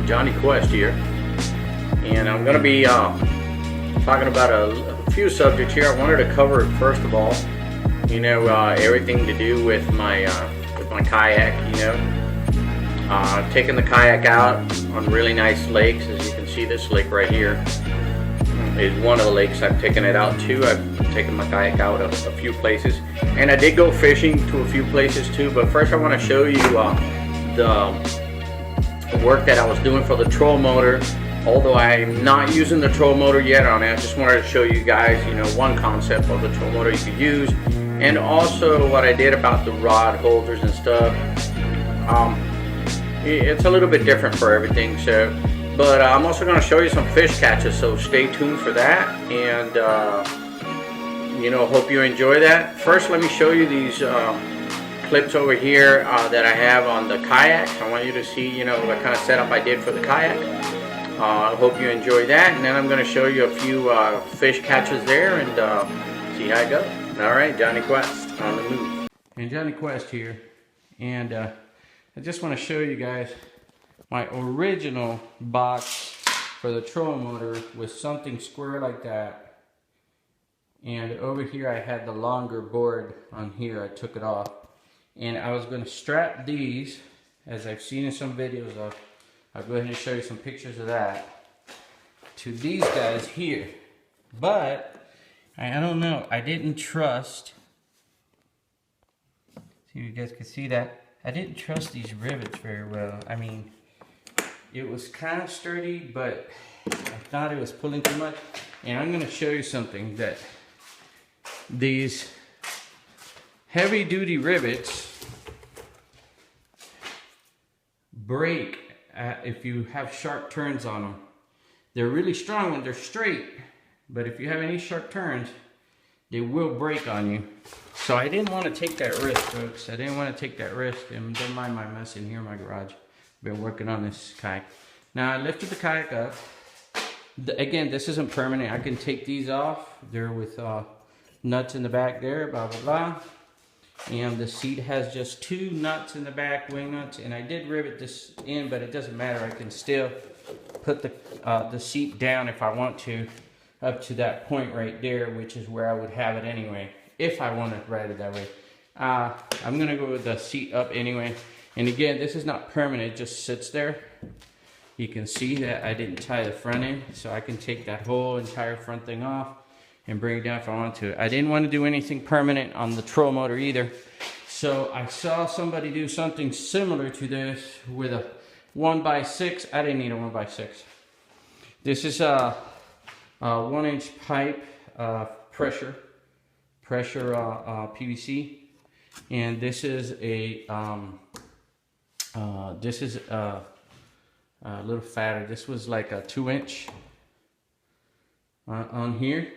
Johnny Quest here, and I'm going to be talking about a few subjects here. I wanted to cover, first of all, everything to do with my kayak. Taking the kayak out on really nice lakes. As you can see, this lake right here is one of the lakes I've taken it out to. I've taken my kayak out a few places, and I did go fishing to a few places too. But first I want to show you the work that I was doing for the troll motor. Although I'm not using the troll motor yet on it, I just wanted to show you guys, one concept of the troll motor you could use, and also what I did about the rod holders and stuff. It's a little bit different for everything, but I'm also going to show you some fish catches, so stay tuned for that, and hope you enjoy that. First, let me show you these clips over here that I have on the kayaks. I want you to see, what kind of setup I did for the kayak. I hope you enjoy that, and then I'm going to show you a few fish catches there and see how it goes. All right, Johnny Quest on the move. And Johnny Quest here, and I just want to show you guys my original box for the troll motor with something square like that. And over here I had the longer board on here. I took it off. And I was going to strap these, as I've seen in some videos of. I'll go ahead and show you some pictures of that, to these guys here. But I don't know, I didn't trust, see if you guys can see that, I didn't trust these rivets very well. I mean, it was kind of sturdy, but I thought it was pulling too much. And I'm going to show you something, that these heavy duty rivets break if you have sharp turns on them. They're really strong when they're straight, but if you have any sharp turns, they will break on you. So I didn't want to take that risk, folks. I didn't want to take that risk, and don't mind my mess in here in my garage. I've been working on this kayak. Now I lifted the kayak up. Again, this isn't permanent. I can take these off. They're with nuts in the back there, blah blah blah. And the seat has just two nuts in the back, wing nuts, and I did rivet this in, but it doesn't matter. I can still put the seat down if I want to, up to that point right there, which is where I would have it anyway, if I want to ride it that way. I'm going to go with the seat up anyway. And again, this is not permanent, it just sits there. You can see that I didn't tie the front end, so I can take that whole entire front thing off and bring it down if I want to. I didn't want to do anything permanent on the troll motor either. So I saw somebody do something similar to this with a 1x6. I didn't need a 1x6. This is a 1-inch pipe, pressure PVC, and this is a little fatter. This was like a 2-inch on here.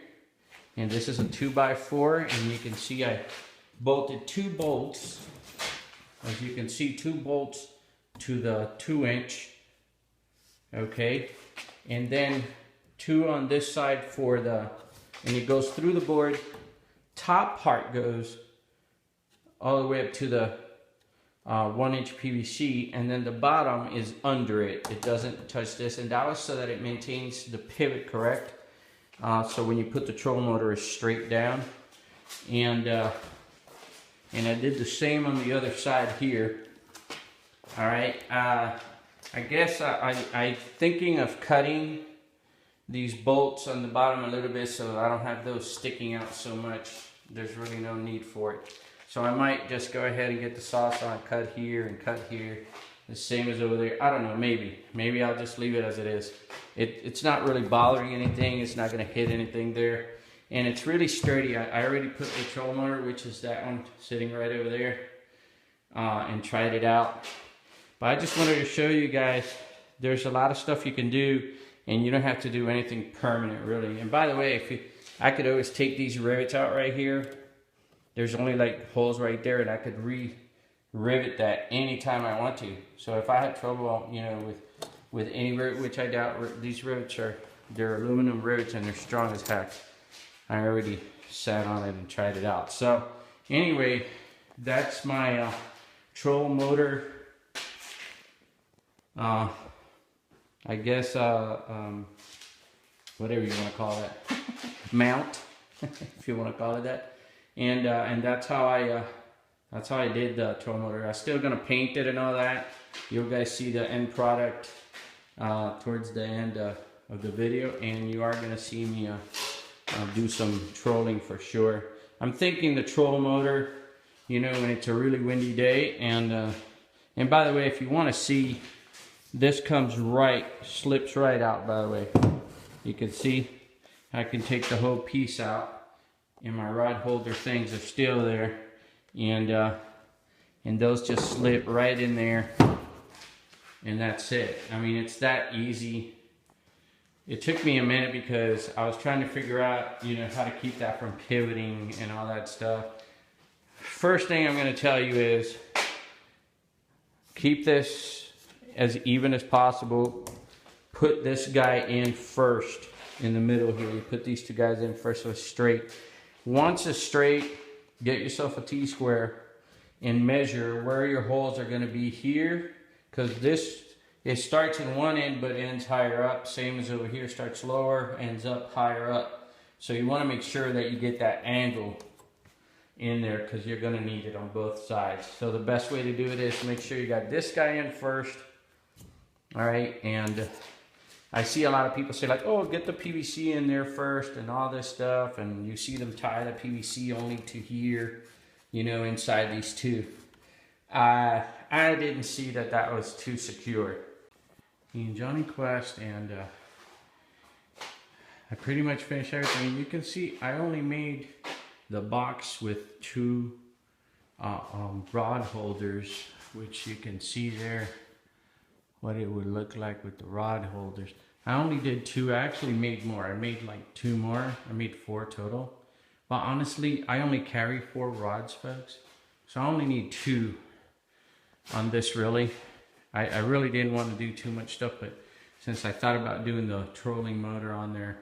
And this is a 2x4, and you can see I bolted 2 bolts. As you can see, 2 bolts to the 2-inch. Okay, and then 2 on this side for the, and it goes through the board. Top part goes all the way up to the 1-inch PVC, and then the bottom is under it. It doesn't touch this, and that was so that it maintains the pivot correct. So when you put the troll motor, is straight down, and I did the same on the other side here. All right, I guess I'm thinking of cutting these bolts on the bottom a little bit so I don't have those sticking out so much. There's really no need for it. So I might just go ahead and get the saw and cut here and cut here, the same as over there. I don't know, maybe I'll just leave it as it is. It's not really bothering anything. It's not going to hit anything there, and it's really sturdy. I already put the troll motor, which is that one sitting right over there, and tried it out. But I just wanted to show you guys there's a lot of stuff you can do, and you don't have to do anything permanent really. And by the way, I could always take these rivets out right here. There's only like holes right there, and I could rivet that anytime I want to. So if I had trouble, with any rivet, which I doubt, these rivets they're aluminum rivets and they're strong as heck. I already sat on it and tried it out. So anyway, that's my troll motor I guess whatever you want to call it, mount, if you want to call it that. And that's how I did the troll motor. I'm still gonna paint it and all that. You guys see the end product towards the end of the video, and you are gonna see me do some trolling for sure. I'm thinking the troll motor, you know, when it's a really windy day. And by the way, if you want to see, this comes right, slips right out. By the way, you can see I can take the whole piece out, and my rod holder things are still there, and those just slip right in there, and that's it. I mean, it's that easy. It took me a minute because I was trying to figure out, you know, how to keep that from pivoting and all that stuff. First thing I'm going to tell you is keep this as even as possible. Put this guy in first in the middle here. You put these two guys in first so it's straight. Once it's straight, get yourself a T-square and measure where your holes are going to be here, because this, it starts in one end but ends higher up. Same as over here, starts lower, ends up higher up. So you want to make sure that you get that angle in there, because you're going to need it on both sides. So the best way to do it is make sure you got this guy in first. All right, and I see a lot of people say like, oh, get the PVC in there first and all this stuff, and you see them tie the PVC only to here, you know, inside these two. I didn't see that that was too secure. And Johnny Quest, and I pretty much finished everything. You can see I only made the box with two rod holders, which you can see there what it would look like with the rod holders. I only did two. I actually made more. I made like two more. I made 4 total. But honestly, I only carry 4 rods, folks. So I only need 2 on this, really. I really didn't want to do too much stuff, but since I thought about doing the trolling motor on there,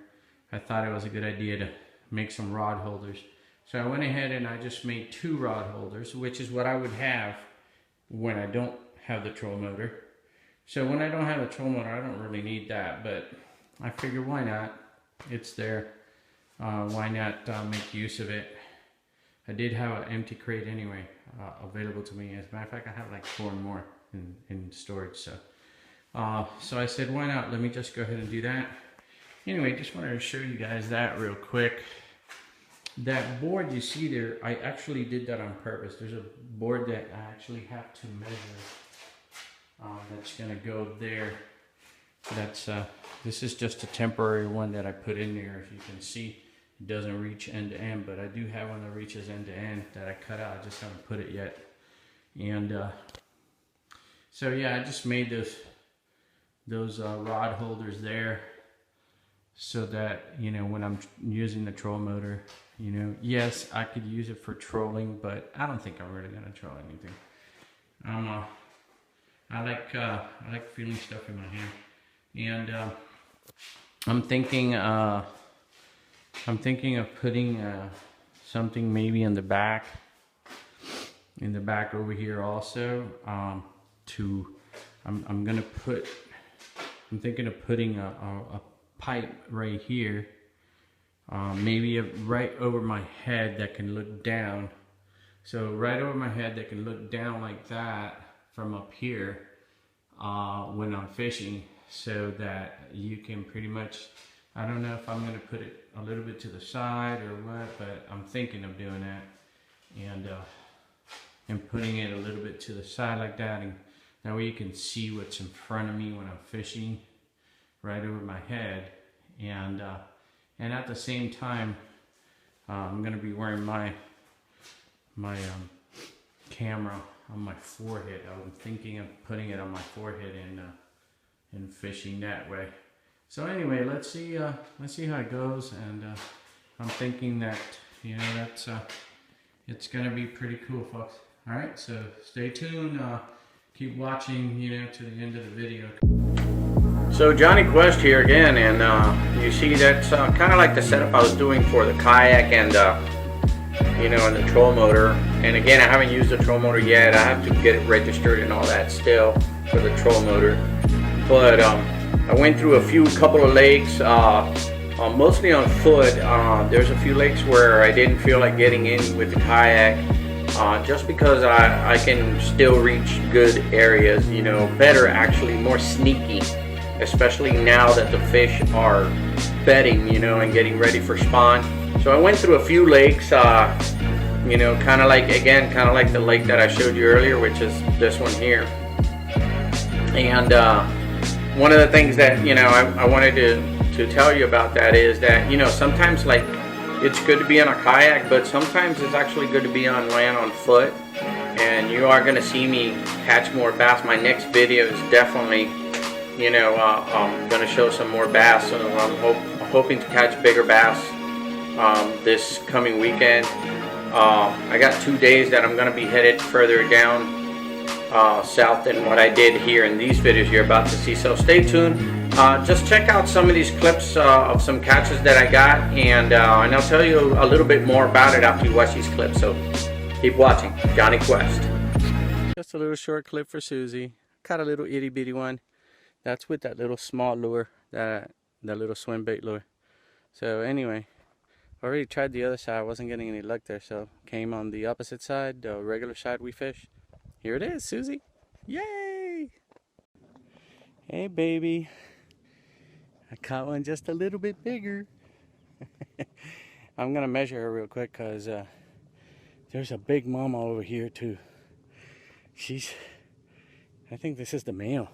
I thought it was a good idea to make some rod holders. So I went ahead and I just made 2 rod holders, which is what I would have when I don't have the troll motor. So when I don't have a troll motor, I don't really need that, but I figure why not? It's there. Why not make use of it? I did have an empty crate anyway available to me. As a matter of fact, I have like 4 more in storage. So I said, why not? Let me just go ahead and do that. Anyway, just wanted to show you guys that real quick. That board you see there, I actually did that on purpose. There's a board that I actually have to measure. That's gonna go there. That's this is just a temporary one that I put in there. As you can see, it doesn't reach end to end, but I do have one that reaches end to end that I cut out. I just haven't put it yet. And so yeah, I just made those rod holders there so that, you know, when I'm using the troll motor, you know, yes, I could use it for trolling, but I don't think I'm really gonna troll anything. I like feeling stuff in my hand, and I'm thinking of putting something maybe in the back over here also. I'm thinking of putting a pipe right here, maybe right over my head that can look down. So right over my head that can look down like that from up here when I'm fishing, so that you can pretty much, I don't know if I'm going to put it a little bit to the side or what, but I'm thinking of doing that, and putting it a little bit to the side like that, and that way you can see what's in front of me when I'm fishing right over my head. And at the same time, I'm going to be wearing my camera on my forehead. I'm thinking of putting it on my forehead and fishing that way. So anyway, let's see how it goes, and I'm thinking that, you know, that's it's gonna be pretty cool, folks. All right, so stay tuned. Keep watching, you know, to the end of the video. So Johnny Quest here again, and you see that's kind of like the setup I was doing for the kayak and you know, and the troll motor. And again, I haven't used the troll motor yet. I have to get it registered and all that still for the troll motor. But I went through a couple of lakes, mostly on foot. There's a few lakes where I didn't feel like getting in with the kayak, just because I can still reach good areas, you know, better actually, more sneaky, especially now that the fish are bedding, you know, and getting ready for spawn. So I went through a few lakes, you know, kind of like the lake that I showed you earlier, which is this one here. And one of the things that, you know, I wanted to tell you about that is that, you know, sometimes like it's good to be on a kayak, but sometimes it's actually good to be on land on foot. And you are going to see me catch more bass. My next video is definitely, you know, I'm going to show some more bass. So I'm hoping to catch bigger bass this coming weekend. I got 2 days that I'm going to be headed further down south than what I did here in these videos you're about to see. So stay tuned. Just check out some of these clips of some catches that I got, and I'll tell you a little bit more about it after you watch these clips. So keep watching. Johnny Quest. Just a little short clip for Susie. Caught a little itty bitty one. That's with that little small lure, that little swim bait lure. So anyway, already tried the other side. I wasn't getting any luck there, so came on the opposite side, the regular side we fish. Here it is, Susie. Yay! Hey, baby. I caught one just a little bit bigger. I'm going to measure her real quick because there's a big mama over here, too. I think this is the male.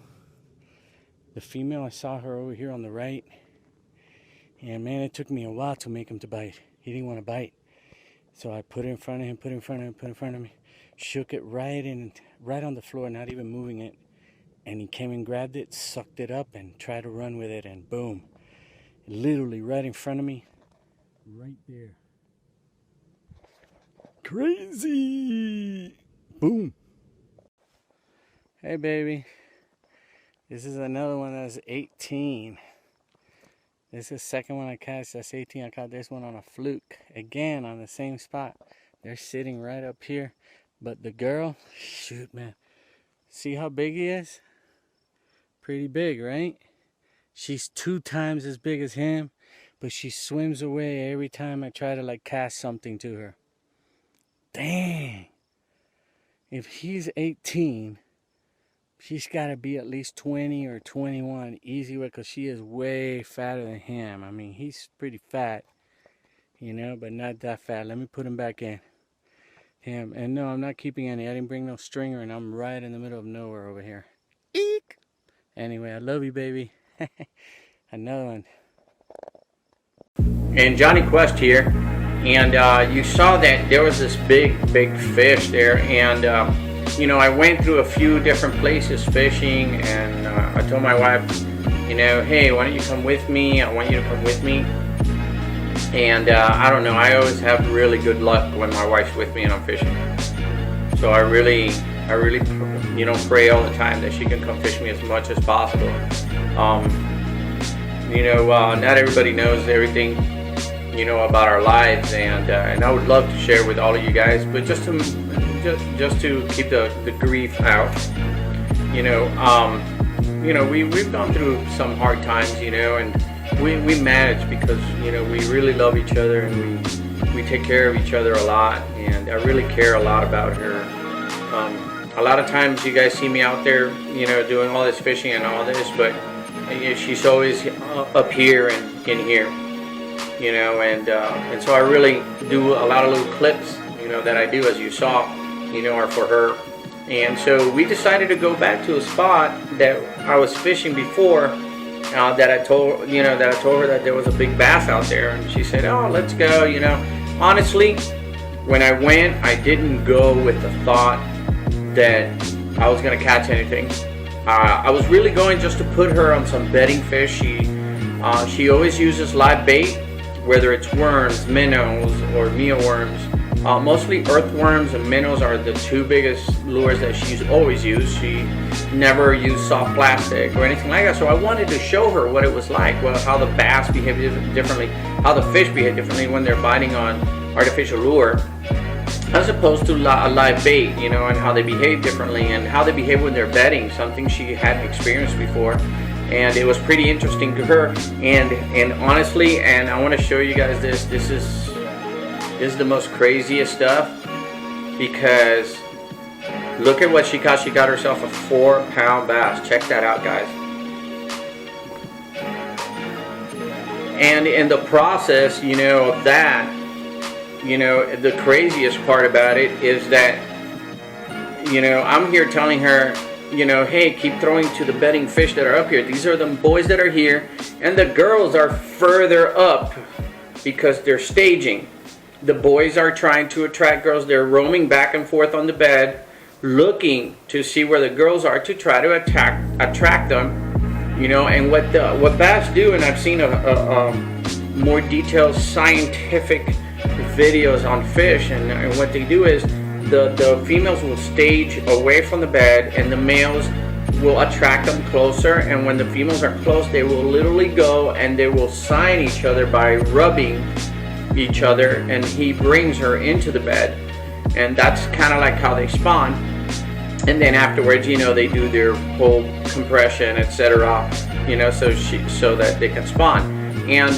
The female, I saw her over here on the right. And, man, it took me a while to make him to bite. He didn't want to bite. So I put it in front of him, put it in front of me. Shook it right on the floor, not even moving it. And he came and grabbed it, sucked it up, and tried to run with it, and boom. Literally right in front of me. Right there. Crazy! Boom. Hey, baby. This is another one that's 18. This is the second one I caught. That's 18. I caught this one on a fluke. Again, on the same spot. They're sitting right up here. But the girl, shoot, man. See how big he is? Pretty big, right? She's 2 times as big as him, but she swims away every time I try to like cast something to her. Dang. If he's 18, she's got to be at least 20 or 21 easy way, because she is way fatter than him. I mean, he's pretty fat, you know, but not that fat. Let me put him back in. Him. And no, I'm not keeping any. I didn't bring no stringer, and I'm right in the middle of nowhere over here. Eek! Anyway, I love you, baby. Another one. And Johnny Quest here. And you saw that there was this big fish there. And, you know, I went through a few different places fishing. And I told my wife, you know, hey, why don't you come with me? I want you to come with me. And I don't know, I always have really good luck when my wife's with me and I'm fishing. So I really, you know, pray all the time that she can come fish me as much as possible. You know, not everybody knows everything, you know, about our lives, and I would love to share with all of you guys, but just to keep the grief out, you know, we've gone through some hard times, you know, and we manage because, you know, we really love each other, and we take care of each other a lot, and I really care a lot about her. A lot of times you guys see me out there, you know, doing all this fishing and all this, but she's always up here and in here, you know, and so I really do a lot of little clips, you know, that I do, as you saw, you know, are for her. And so we decided to go back to a spot that I was fishing before, that I told her that there was a big bass out there, and she said, oh, let's go, you know. Honestly, when I went, I didn't go with the thought that I was going to catch anything. I was really going just to put her on some bedding fish. She always uses live bait, whether it's worms, minnows, or mealworms. Mostly earthworms and minnows are the two biggest lures that she's always used. She never used soft plastic or anything like that. So I wanted to show her what it was like, well, how the bass behave differently, how the fish behave differently when they're biting on artificial lure, as opposed to a live bait, you know, and how they behave differently and how they behave when they're bedding, something she hadn't experienced before. and it was pretty interesting to her. And honestly, and I want to show you guys this. This is the most craziest stuff, because look at what she got. She got herself a 4-pound bass. Check that out, guys. And in the process, you know, of that, you know, the craziest part about it is that, you know, I'm here telling her, you know, hey, keep throwing to the bedding fish that are up here. These are the boys that are here, and the girls are further up because they're staging. The boys are trying to attract girls. They're roaming back and forth on the bed, looking to see where the girls are to try to attract them. You know, and what bass do, and I've seen a more detailed scientific videos on fish, and what they do is the females will stage away from the bed, and the males will attract them closer, and when the females are close, they will literally go and they will sign each other by rubbing each other, and he brings her into the bed, and that's kind of like how they spawn. And then afterwards, you know, they do their whole compression, etc. You know, so that they can spawn. And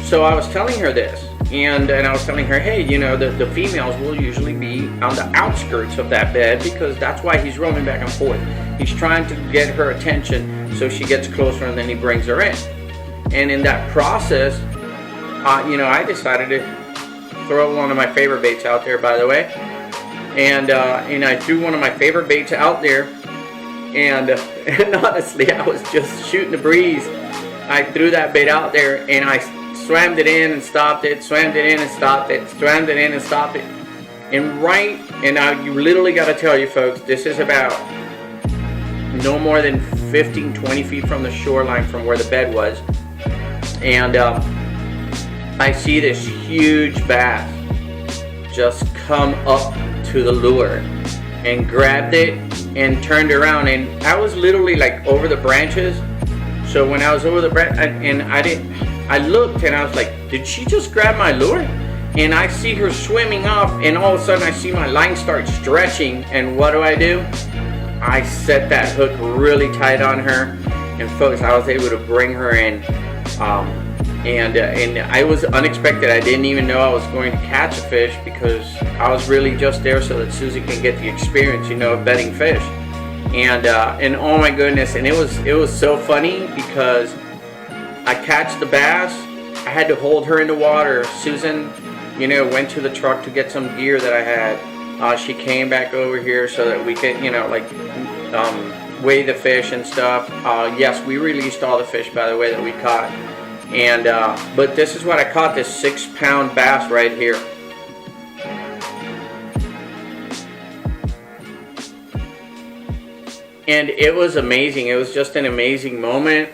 so I was telling her this, and I was telling her, hey, you know, the females will usually be on the outskirts of that bed, because that's why he's roaming back and forth. He's trying to get her attention, so she gets closer, and then he brings her in. And in that process, you know, I decided to throw one of my favorite baits out there, by the way. And I threw one of my favorite baits out there, and honestly, I was just shooting the breeze. I threw that bait out there, and I swam it in and stopped it, swam it in and stopped it, swam it in and stopped it. And you literally got to tell you folks, this is about no more than 15, 20 feet from the shoreline from where the bed was. And I see this huge bass just come up to the lure and grabbed it and turned around, and I was literally like over the branches. So when I was over the branch, I looked and I was like, did she just grab my lure? And I see her swimming off, and all of a sudden I see my line start stretching, and what do? I set that hook really tight on her, and folks, I was able to bring her in. And I was unexpected. I didn't even know I was going to catch a fish, because I was really just there so that Susie can get the experience, you know, of bedding fish. And oh my goodness, and it was so funny, because I catch the bass, I had to hold her in the water. Susan, you know, went to the truck to get some gear that I had. She came back over here so that we could, you know, like weigh the fish and stuff. Yes, we released all the fish, by the way, that we caught. And but this is what I caught, this 6-pound bass right here. And it was amazing. It was just an amazing moment.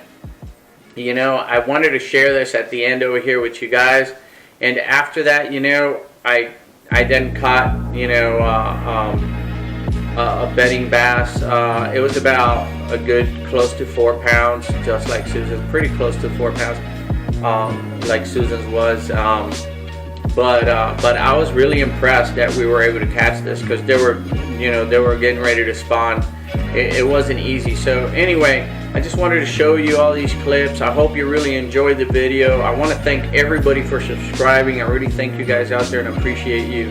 You know, I wanted to share this at the end over here with you guys. And after that, you know, I then caught, you know, a bedding bass. It was about a good close to 4 pounds, just like Susan's, pretty close to 4 pounds. Like Susan's was, but I was really impressed that we were able to catch this, because they were getting ready to spawn. It wasn't easy. So anyway, I just wanted to show you all these clips. I hope you really enjoyed the video. I want to thank everybody for subscribing. I really thank you guys out there and appreciate you.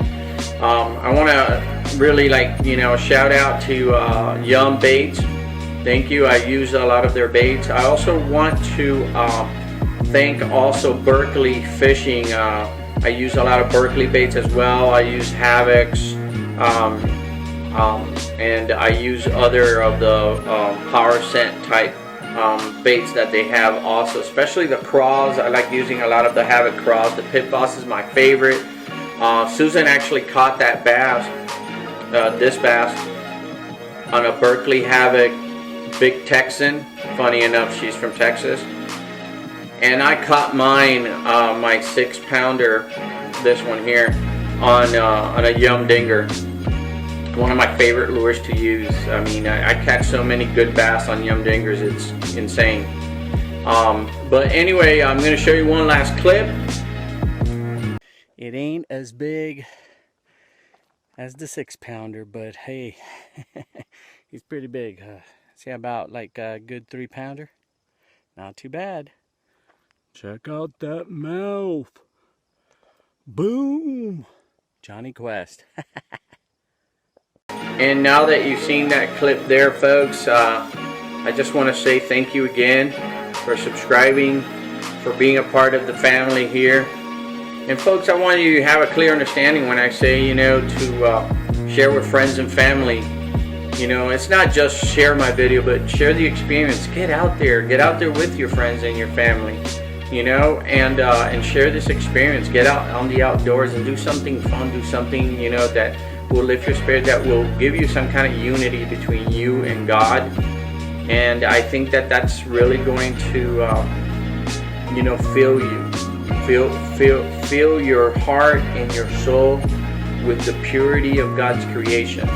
I want to really, like, you know, shout out to Yum Baits. Thank you. I use a lot of their baits. I also want to thank also Berkley Fishing. I use a lot of Berkley baits as well. I use Havocs, and I use other of the power scent type baits that they have also, especially the craws. I like using a lot of the Havoc craws. The Pit Boss is my favorite. Susan actually caught that bass, this bass, on a Berkley Havoc Big Texan. Funny enough, she's from Texas. And I caught mine, my 6-pounder, this one here, on a Yum Dinger. One of my favorite lures to use. I mean, I catch so many good bass on Yum Dingers, it's insane. But anyway, I'm going to show you one last clip. It ain't as big as the 6-pounder, but hey, he's pretty big. See, about like a good 3-pounder. Not too bad. Check out that mouth. Boom. Johnny Quest. And now that you've seen that clip there, folks, I just want to say thank you again for subscribing, for being a part of the family here. And folks, I want you to have a clear understanding when I say, you know, to share with friends and family. You know, it's not just share my video, but share the experience. Get out there with your friends and your family, you know, and share this experience. Get out on the outdoors and do something fun, do something, you know, that will lift your spirit, that will give you some kind of unity between you and God. And I think that that's really going to, you know, fill you, fill your heart and your soul with the purity of God's creation.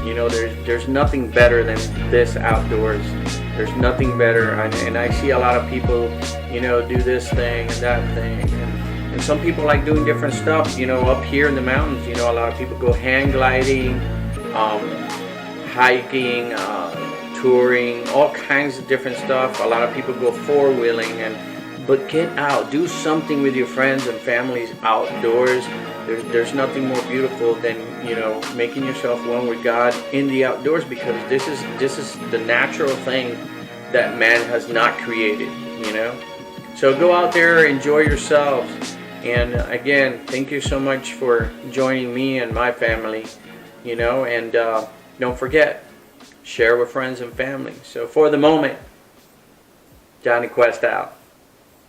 You know, there's nothing better than this outdoors. There's nothing better, and I see a lot of people, you know, do this thing and that thing, and some people like doing different stuff. You know, up here in the mountains, you know, a lot of people go hang gliding, hiking, touring, all kinds of different stuff. A lot of people go four-wheeling, but get out, do something with your friends and families outdoors. There's nothing more beautiful than, you know, making yourself one with God in the outdoors, because this is the natural thing that man has not created, you know. So go out there, enjoy yourselves, and again, thank you so much for joining me and my family, you know, and don't forget, share with friends and family. So for the moment, Johnny Quest out.